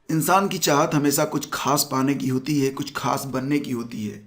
इंसान की चाहत हमेशा कुछ खास पाने की होती है, कुछ खास बनने की होती है।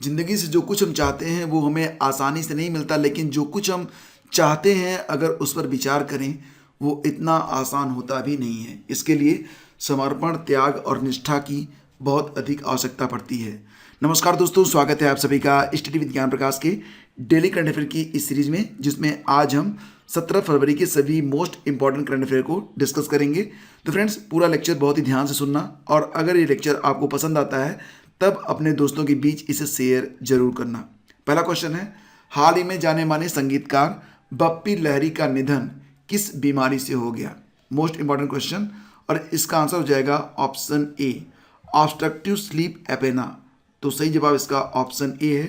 ज़िंदगी से जो कुछ हम चाहते हैं वो हमें आसानी से नहीं मिलता, लेकिन जो कुछ हम चाहते हैं अगर उस पर विचार करें वो इतना आसान होता भी नहीं है। इसके लिए समर्पण, त्याग और निष्ठा की बहुत अधिक आवश्यकता पड़ती है। नमस्कार दोस्तों, स्वागत है आप सभी का स्टडी विद ज्ञान प्रकाश के डेली करंट अफेयर की इस सीरीज में, जिसमें आज हम 17 फरवरी के सभी मोस्ट इंपॉर्टेंट करंट अफेयर को डिस्कस करेंगे। तो फ्रेंड्स, पूरा लेक्चर बहुत ही ध्यान से सुनना, और अगर ये लेक्चर आपको पसंद आता है तब अपने दोस्तों के बीच इसे शेयर जरूर करना। पहला क्वेश्चन है, हाल ही में जाने माने संगीतकार बप्पी लहरी का निधन किस बीमारी से हो गया? मोस्ट इंपॉर्टेंट क्वेश्चन, और इसका आंसर हो जाएगा ऑप्शन ए, ऑब्स्ट्रक्टिव स्लीप एपेना। तो सही जवाब इसका ऑप्शन ए है।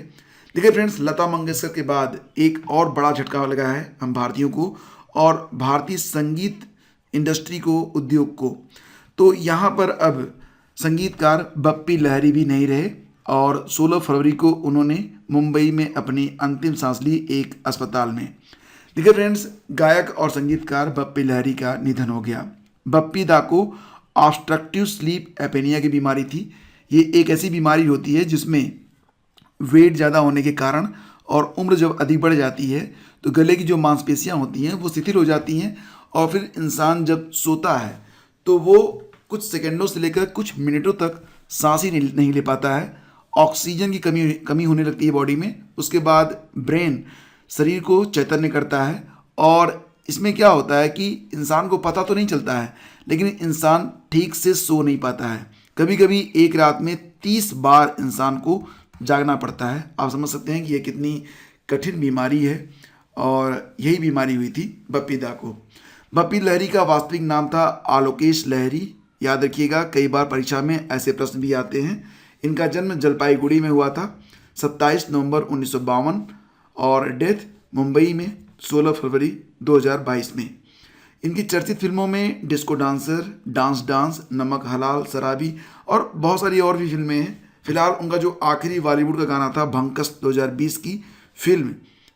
देखिए फ्रेंड्स, लता मंगेशकर के बाद एक और बड़ा झटका लगा है हम भारतीयों को और भारतीय संगीत इंडस्ट्री को, उद्योग को। तो यहाँ पर अब संगीतकार बप्पी लहरी भी नहीं रहे और 16 फरवरी को उन्होंने मुंबई में अपनी अंतिम सांस ली एक अस्पताल में। देखिए फ्रेंड्स, गायक और संगीतकार बप्पी लहरी का निधन हो गया। बप्पी दा को ऑब्स्ट्रक्टिव स्लीप एपेनिया की बीमारी थी। ये एक ऐसी बीमारी होती है जिसमें वेट ज़्यादा होने के कारण और उम्र जब अधिक बढ़ जाती है तो गले की जो मांसपेशियां होती हैं वो शिथिल हो जाती हैं, और फिर इंसान जब सोता है तो वो कुछ सेकंडों से लेकर कुछ मिनटों तक सांस ही नहीं ले पाता है। ऑक्सीजन की कमी होने लगती है बॉडी में। उसके बाद ब्रेन शरीर को चैतन्य करता है, और इसमें क्या होता है कि इंसान को पता तो नहीं चलता है, लेकिन इंसान ठीक से सो नहीं पाता है। कभी कभी एक रात में 30 बार इंसान को जागना पड़ता है। आप समझ सकते हैं कि यह कितनी कठिन बीमारी है, और यही बीमारी हुई थी बप्पी दा को। बप्पी लहरी का वास्तविक नाम था आलोकेश लहरी। याद रखिएगा, कई बार परीक्षा में ऐसे प्रश्न भी आते हैं। इनका जन्म जलपाईगुड़ी में हुआ था 27 नवंबर 1952, और डेथ मुंबई में 16 फरवरी 2022 में। इनकी चर्चित फिल्मों में डिस्को डांसर, डांस, नमक हलाल, शराबी और बहुत सारी और भी फिल्में हैं। फिलहाल उनका जो आखिरी बॉलीवुड का गाना था भंकस 2020 की फिल्म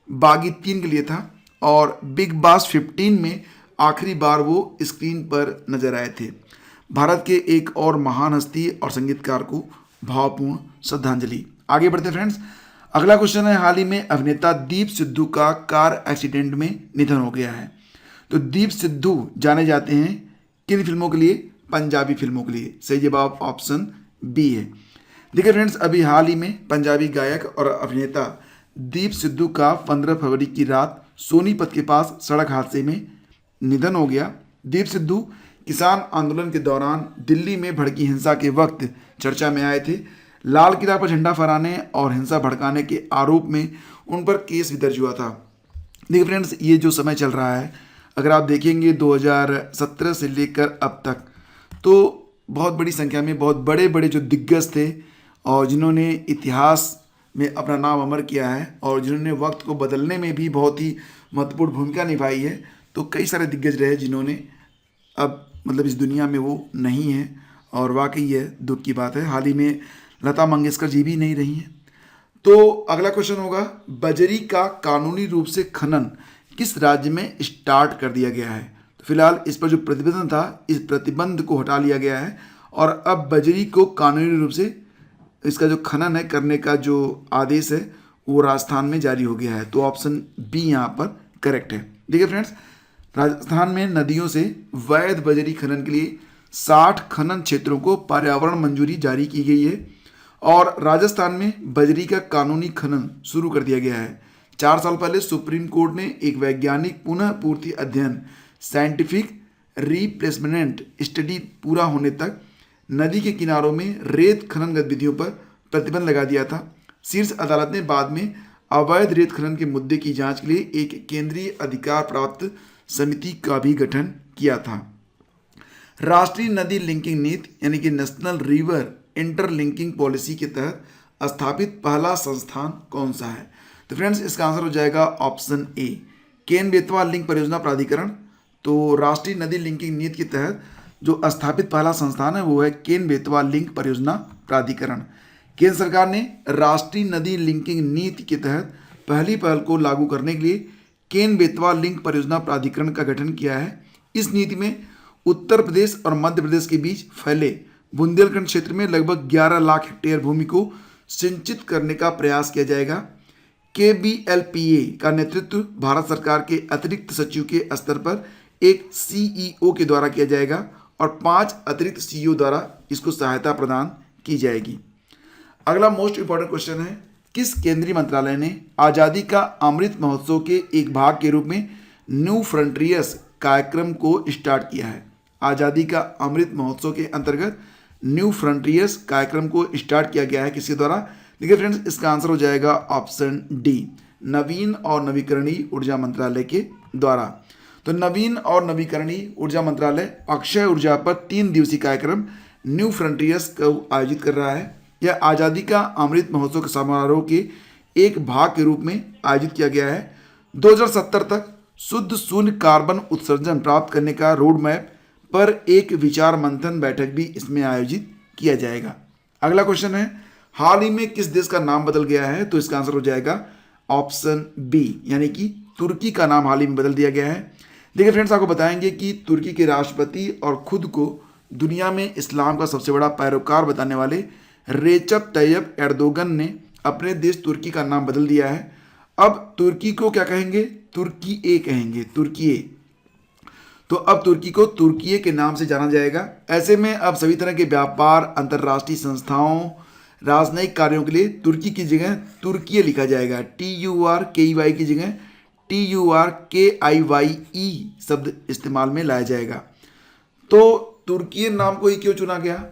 बागी 3 के लिए था, और बिग बॉस 15 में आखिरी बार वो स्क्रीन पर नजर आए थे। भारत के एक और महान हस्ती और संगीतकार को भावपूर्ण श्रद्धांजलि। आगे बढ़ते फ्रेंड्स, अगला क्वेश्चन है, हाल ही में अभिनेता दीप सिद्धू का कार एक्सीडेंट में निधन हो गया है। तो दीप सिद्धू जाने जाते हैं किन फिल्मों के लिए? पंजाबी फिल्मों के लिए। सही जवाब ऑप्शन बी है। देखिए फ्रेंड्स, अभी हाल ही में पंजाबी गायक और अभिनेता दीप सिद्धू का 15 फरवरी की रात सोनीपत के पास सड़क हादसे में निधन हो गया। दीप सिद्धू किसान आंदोलन के दौरान दिल्ली में भड़की हिंसा के वक्त चर्चा में आए थे। लाल किला पर झंडा फहराने और हिंसा भड़काने के आरोप में उन पर केस भी दर्ज हुआ था। देखिए फ्रेंड्स, ये जो समय चल रहा है, अगर आप देखेंगे 2017 से लेकर अब तक, तो बहुत बड़ी संख्या में बहुत बड़े बड़े जो दिग्गज थे और जिन्होंने इतिहास में अपना नाम अमर किया है और जिन्होंने वक्त को बदलने में भी बहुत ही महत्वपूर्ण भूमिका निभाई है, तो कई सारे दिग्गज रहे जिन्होंने अब मतलब इस दुनिया में वो नहीं है, और वाकई यह दुख की बात है। हाल ही में लता मंगेशकर जी भी नहीं रही हैं। तो अगला क्वेश्चन होगा, बजरी का कानूनी रूप से खनन किस राज्य में स्टार्ट कर दिया गया है? तो फिलहाल इस पर जो प्रतिबंध था, इस प्रतिबंध को हटा लिया गया है, और अब बजरी को कानूनी रूप से इसका जो खनन है करने का जो आदेश है वो राजस्थान में जारी हो गया है। तो ऑप्शन बी यहाँ पर करेक्ट है। देखिए फ्रेंड्स, राजस्थान में नदियों से वैध बजरी खनन के लिए 60 खनन क्षेत्रों को पर्यावरण मंजूरी जारी की गई है, और राजस्थान में बजरी का कानूनी खनन शुरू कर दिया गया है। 4 साल पहले सुप्रीम कोर्ट ने एक वैज्ञानिक पुनः पूर्ति अध्ययन, साइंटिफिक रिप्लेसमेंट स्टडी पूरा होने तक नदी के किनारों में रेत खनन गतिविधियों पर प्रतिबंध लगा दिया था। शीर्ष अदालत ने बाद में अवैध रेत खनन के मुद्दे की जांच के लिए एक केंद्रीय अधिकार प्राप्त समिति का भी गठन किया था। राष्ट्रीय नदी लिंकिंग नीति यानी कि नेशनल रिवर इंटरलिंकिंग पॉलिसी के तहत स्थापित पहला संस्थान कौन सा है? तो फ्रेंड्स, इसका आंसर हो जाएगा option A, Ken Betwa link परियोजना प्राधिकरण। तो राष्ट्रीय नदी लिंकिंग नीति के तहत जो स्थापित पहला संस्थान है वो है केन बेतवा लिंक परियोजना प्राधिकरण। केंद्र सरकार ने राष्ट्रीय नदी लिंकिंग नीति के तहत पहली पहल को लागू करने के लिए केन बेतवा लिंक परियोजना प्राधिकरण का गठन किया है। इस नीति में उत्तर प्रदेश और मध्य प्रदेश के बीच फैले बुंदेलखंड क्षेत्र में लगभग 11 लाख हेक्टेयर भूमि को सिंचित करने का प्रयास किया जाएगा। KBLPA का नेतृत्व भारत सरकार के अतिरिक्त सचिव के स्तर पर एक CEO के द्वारा किया जाएगा और 5 अतिरिक्त CEO द्वारा इसको सहायता प्रदान की जाएगी। अगला मोस्ट इंपॉर्टेंट क्वेश्चन है, किस केंद्रीय मंत्रालय ने आज़ादी का अमृत महोत्सव के एक भाग के रूप में न्यू फ्रंटियर्स कार्यक्रम को स्टार्ट किया है? आज़ादी का अमृत महोत्सव के अंतर्गत न्यू फ्रंटियर्स कार्यक्रम को स्टार्ट किया गया है, किसके द्वारा? देखिए फ्रेंड्स, इसका आंसर हो जाएगा ऑप्शन डी, नवीन और नवीकरणीय ऊर्जा मंत्रालय के द्वारा। तो नवीन और नवीकरणीय ऊर्जा मंत्रालय अक्षय ऊर्जा पर 3 दिवसीय कार्यक्रम न्यू फ्रंटियर्स को आयोजित कर रहा है। यह आज़ादी का अमृत महोत्सव के समारोह के एक भाग के रूप में आयोजित किया गया है। 2070 तक शुद्ध शून्य कार्बन उत्सर्जन प्राप्त करने का रोड मैप पर एक विचार मंथन बैठक भी इसमें आयोजित किया जाएगा। अगला क्वेश्चन है, हाल ही में किस देश का नाम बदल गया है? तो इसका आंसर हो जाएगा ऑप्शन बी, यानी कि तुर्की का नाम हाल ही में बदल दिया गया है। देखिए फ्रेंड्स, आपको बताएंगे कि तुर्की के राष्ट्रपति और खुद को दुनिया में इस्लाम का सबसे बड़ा पैरोकार बताने वाले रेचप तैयब एर्दोगन ने अपने देश तुर्की का नाम बदल दिया है। अब तुर्की को क्या कहेंगे? तुर्की ए कहेंगे, तुर्की ए। तो अब तुर्की को तुर्की के नाम से जाना जाएगा। ऐसे में अब सभी तरह के व्यापार, अंतर्राष्ट्रीय संस्थाओं, राजनयिक कार्यों के लिए तुर्की की जगह तुर्की लिखा जाएगा। TURKEY की जगह TURKIYE शब्द इस्तेमाल में लाया जाएगा। तो तुर्की नाम को ही क्यों चुना गया?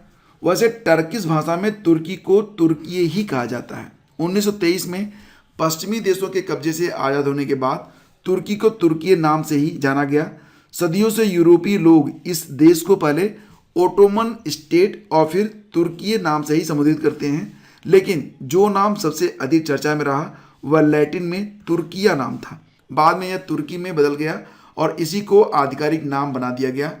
वैसे टर्किश भाषा में तुर्की को तुर्की ही कहा जाता है। 1923 में पश्चिमी देशों के कब्जे से आज़ाद होने के बाद तुर्की को तुर्की नाम से ही जाना गया। सदियों से यूरोपीय लोग इस देश को पहले ओटोमन स्टेट और फिर तुर्की नाम से ही संबोधित करते हैं, लेकिन जो नाम सबसे अधिक चर्चा में रहा वह लैटिन में तुर्किया नाम था। बाद में यह तुर्की में बदल गया और इसी को आधिकारिक नाम बना दिया गया।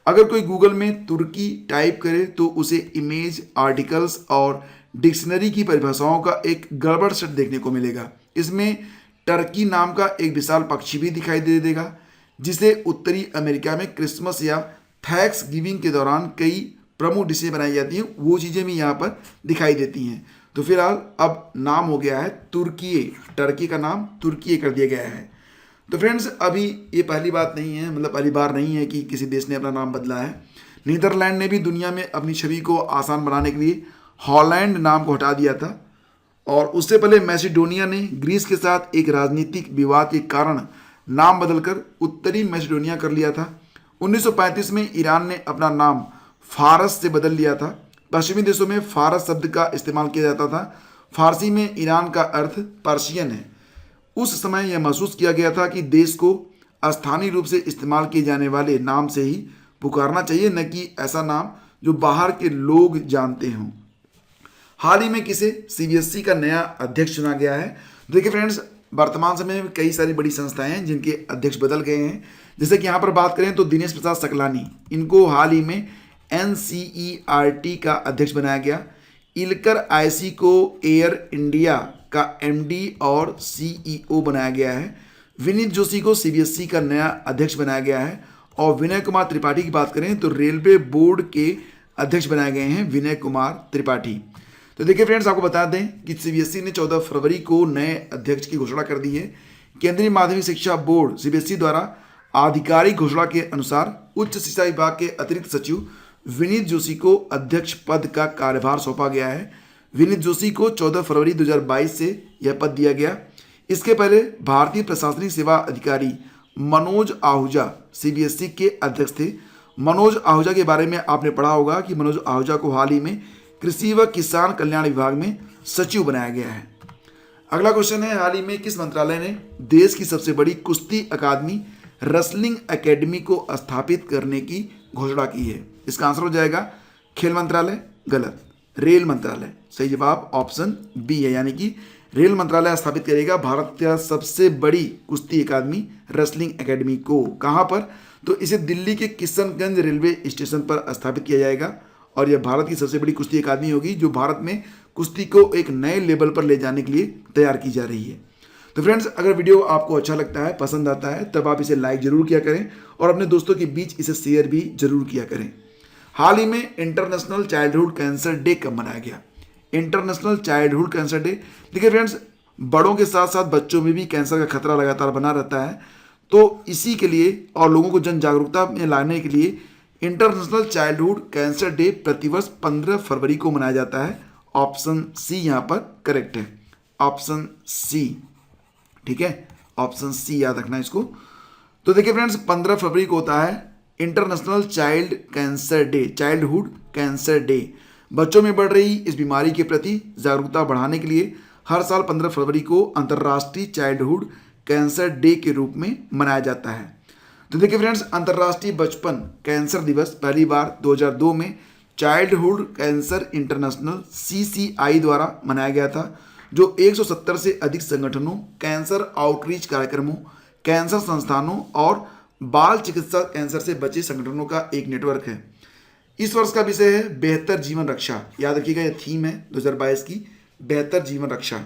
अगर कोई गूगल में तुर्की टाइप करे तो उसे इमेज, आर्टिकल्स और डिक्शनरी की परिभाषाओं का एक गड़बड़ सेट देखने को मिलेगा। इसमें टर्की नाम का एक विशाल पक्षी भी दिखाई दे देगा, जिसे उत्तरी अमेरिका में क्रिसमस या थैंक्स गिविंग के दौरान कई प्रमुख डिशें बनाई जाती हैं, वो चीज़ें भी यहाँ पर दिखाई देती हैं। तो फिलहाल अब नाम हो गया है तुर्की, टर्की का नाम तुर्की कर दिया गया है। तो फ्रेंड्स, अभी ये पहली बात नहीं है, मतलब पहली बार नहीं है कि किसी देश ने अपना नाम बदला है। नीदरलैंड ने भी दुनिया में अपनी छवि को आसान बनाने के लिए हॉलैंड नाम को हटा दिया था, और उससे पहले मैसेडोनिया ने ग्रीस के साथ एक राजनीतिक विवाद के कारण नाम बदलकर उत्तरी मैसेडोनिया कर लिया था। 1935 में ईरान ने अपना नाम फारस से बदल लिया था। पश्चिमी देशों में फारस शब्द का इस्तेमाल किया जाता था। फारसी में ईरान का अर्थ पर्शियन है। उस समय यह महसूस किया गया था कि देश को स्थानीय रूप से इस्तेमाल किए जाने वाले नाम से ही पुकारना चाहिए, न कि ऐसा नाम जो बाहर के लोग जानते हों। हाल ही में किसे CBSE का नया अध्यक्ष चुना गया है? देखिए फ्रेंड्स, वर्तमान समय में कई सारी बड़ी संस्थाएं हैं जिनके अध्यक्ष बदल गए हैं। जैसे कि यहाँ पर बात करें तो दिनेश प्रसाद सकलानी, इनको हाल ही में NCERT का अध्यक्ष बनाया गया। इलकर IC को एयर इंडिया का MD और CEO बनाया गया है। विनीत जोशी को CBSE का नया अध्यक्ष बनाया गया है। और विनय कुमार त्रिपाठी की बात करें तो रेलवे बोर्ड के अध्यक्ष बनाए गए हैं विनय कुमार त्रिपाठी। तो देखिए फ्रेंड्स, आपको बता दें कि CBSE ने 14 फरवरी को नए अध्यक्ष की घोषणा कर दी है। केंद्रीय माध्यमिक शिक्षा बोर्ड CBSE द्वारा आधिकारिक घोषणा के अनुसार उच्च शिक्षा विभाग के अतिरिक्त सचिव विनीत जोशी को अध्यक्ष पद का कार्यभार सौंपा गया है। विनीत जोशी को 14 फरवरी 2022 से यह पद दिया गया। इसके पहले भारतीय प्रशासनिक सेवा अधिकारी मनोज आहूजा CBSE के अध्यक्ष थे। मनोज आहूजा के बारे में आपने पढ़ा होगा कि मनोज आहूजा को हाल ही में कृषि व किसान कल्याण विभाग में सचिव बनाया गया है। अगला क्वेश्चन है, हाल ही में किस मंत्रालय ने देश की सबसे बड़ी कुश्ती अकादमी रेसलिंग एकेडमी को स्थापित करने की घोषणा की है? इसका आंसर हो जाएगा खेल मंत्रालय। गलत, रेल मंत्रालय। सही जवाब ऑप्शन बी है, यानी कि रेल मंत्रालय स्थापित करेगा भारत का सबसे बड़ी कुश्ती अकादमी रेसलिंग एकेडमी को। कहाँ पर? तो इसे दिल्ली के किशनगंज रेलवे स्टेशन पर स्थापित किया जाएगा और यह भारत की सबसे बड़ी कुश्ती अकादमी होगी जो भारत में कुश्ती को एक नए लेवल पर ले जाने के लिए तैयार की जा रही है। तो फ्रेंड्स, अगर वीडियो आपको अच्छा लगता है, पसंद आता है, तब आप इसे लाइक जरूर किया करें और अपने दोस्तों के बीच इसे शेयर भी जरूर किया करें। हाल ही में इंटरनेशनल चाइल्डहुड कैंसर डे कब मनाया गया? इंटरनेशनल चाइल्डहुड कैंसर डे, देखिए फ्रेंड्स, बड़ों के साथ साथ बच्चों में भी कैंसर का खतरा लगातार बना रहता है, तो इसी के लिए और लोगों को जन जागरूकता में लाने के लिए इंटरनेशनल चाइल्डहुड कैंसर डे प्रतिवर्ष 15 फरवरी को मनाया जाता है। ऑप्शन सी यहाँ पर करेक्ट है, ऑप्शन सी, ठीक है, ऑप्शन सी याद रखना इसको। तो देखिए फ्रेंड्स, 15 फरवरी को होता है international child cancer day, childhood cancer day. बच्चों में बढ़ रही इस बीमारी के प्रति जागरूकता बढ़ाने के लिए हर साल 15 फरवरी को अंतर्राष्ट्रीय चाइल्डहुड कैंसर डे के रूप में मनाया जाता है। तो देखिए फ्रेंड्स, अंतर्राष्ट्रीय बचपन कैंसर दिवस पहली बार 2002 में चाइल्डहुड कैंसर इंटरनेशनल CCI द्वारा मनाया गया था, जो 170 से अधिक संगठनों, कैंसर आउटरीच कार्यक्रमों, कैंसर संस्थानों और बाल चिकित्सा कैंसर से बचे संगठनों का एक नेटवर्क है। इस वर्ष का विषय है बेहतर जीवन रक्षा। याद रखिएगा, यह थीम है 2022 की, बेहतर जीवन रक्षा।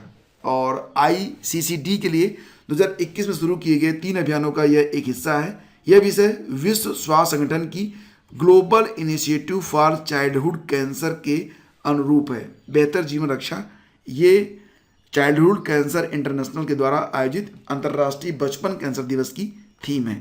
और ICCD के लिए 2021 में शुरू किए गए 3 अभियानों का यह एक हिस्सा है। यह विषय विश्व स्वास्थ्य संगठन की global initiative for childhood cancer के अनुरूप है। बेहतर जीवन रक्षा ये चाइल्डहुड कैंसर इंटरनेशनल के द्वारा आयोजित अंतर्राष्ट्रीय बचपन कैंसर दिवस की थीम है।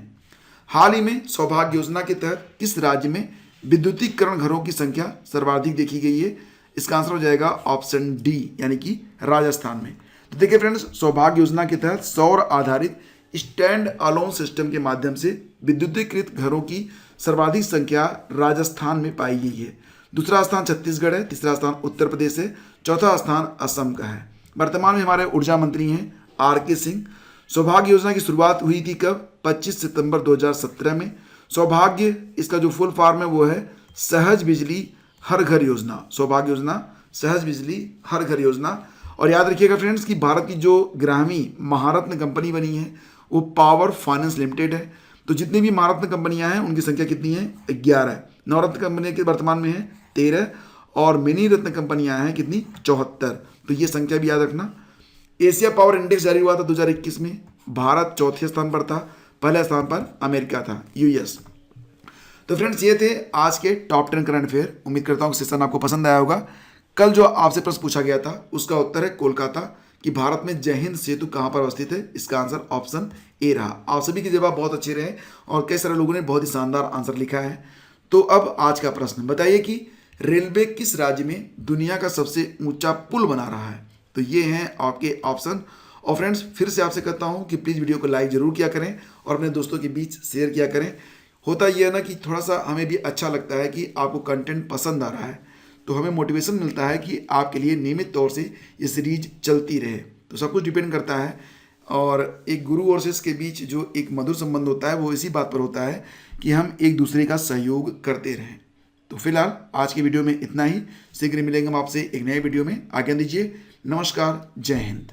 हाल ही में सौभाग्य योजना के तहत किस राज्य में विद्युतीकरण घरों की संख्या सर्वाधिक देखी गई है? इसका आंसर हो जाएगा ऑप्शन डी, यानी कि राजस्थान में। तो देखिए फ्रेंड्स, सौभाग्य योजना के तहत सौर आधारित स्टैंड अलोन सिस्टम के माध्यम से विद्युतीकृत घरों की सर्वाधिक संख्या राजस्थान में पाई गई है। दूसरा स्थान छत्तीसगढ़ है, तीसरा स्थान उत्तर प्रदेश है, चौथा स्थान असम का है। वर्तमान में हमारे ऊर्जा मंत्री हैं RK सिंह। सौभाग्य योजना की शुरुआत हुई थी कब? 25 सितंबर 2017 में। सौभाग्य, इसका जो फुल फॉर्म है वो है सहज बिजली हर घर योजना। सौभाग्य योजना, सहज बिजली हर घर योजना। और याद रखिएगा फ्रेंड्स कि भारत की जो ग्रामीण महारत्न कंपनी बनी है वो पावर फाइनेंस लिमिटेड है। तो जितनी भी महारत्न कंपनियां हैं उनकी संख्या कितनी है? 11। नवरत्न कंपनी के वर्तमान में है 13 और मिनी रत्न कंपनियां हैं कितनी? 74। तो ये संख्या भी याद रखना। एशिया पावर इंडेक्स जारी हुआ था 2021 में। भारत चौथे स्थान पर था, पहले स्थान पर अमेरिका था, US। तो फ्रेंड्स, ये थे आज के टॉप 10 करंट अफेयर। उम्मीद करता हूँ सेशन आपको पसंद आया होगा। कल जो आपसे प्रश्न पूछा गया था उसका उत्तर है कोलकाता, कि भारत में जय हिंद सेतु कहाँ पर अवस्थित है? इसका आंसर ऑप्शन ए रहा। आप सभी के जवाब बहुत अच्छे रहे और कई सारे लोगों ने बहुत ही शानदार आंसर लिखा है। तो अब आज का प्रश्न, बताइए कि रेलवे किस राज्य में दुनिया का सबसे ऊंचा पुल बना रहा है? तो ये हैं आपके ऑप्शन। और फ्रेंड्स, फिर से आपसे कहता हूँ कि प्लीज़ वीडियो को लाइक जरूर किया करें और अपने दोस्तों के बीच शेयर किया करें। होता यह है ना कि थोड़ा सा हमें भी अच्छा लगता है कि आपको कंटेंट पसंद आ रहा है, तो हमें मोटिवेशन मिलता है कि आपके लिए नियमित तौर से ये सीरीज चलती रहे। तो सब कुछ डिपेंड करता है, और एक गुरु और शिष्य के बीच जो एक मधुर संबंध होता है वो इसी बात पर होता है कि हम एक दूसरे का सहयोग करते रहें। तो फिलहाल आज की वीडियो में इतना ही। शीघ्र मिलेंगे हम आपसे एक नए वीडियो में। आज्ञा दीजिए। नमस्कार, जय हिंद।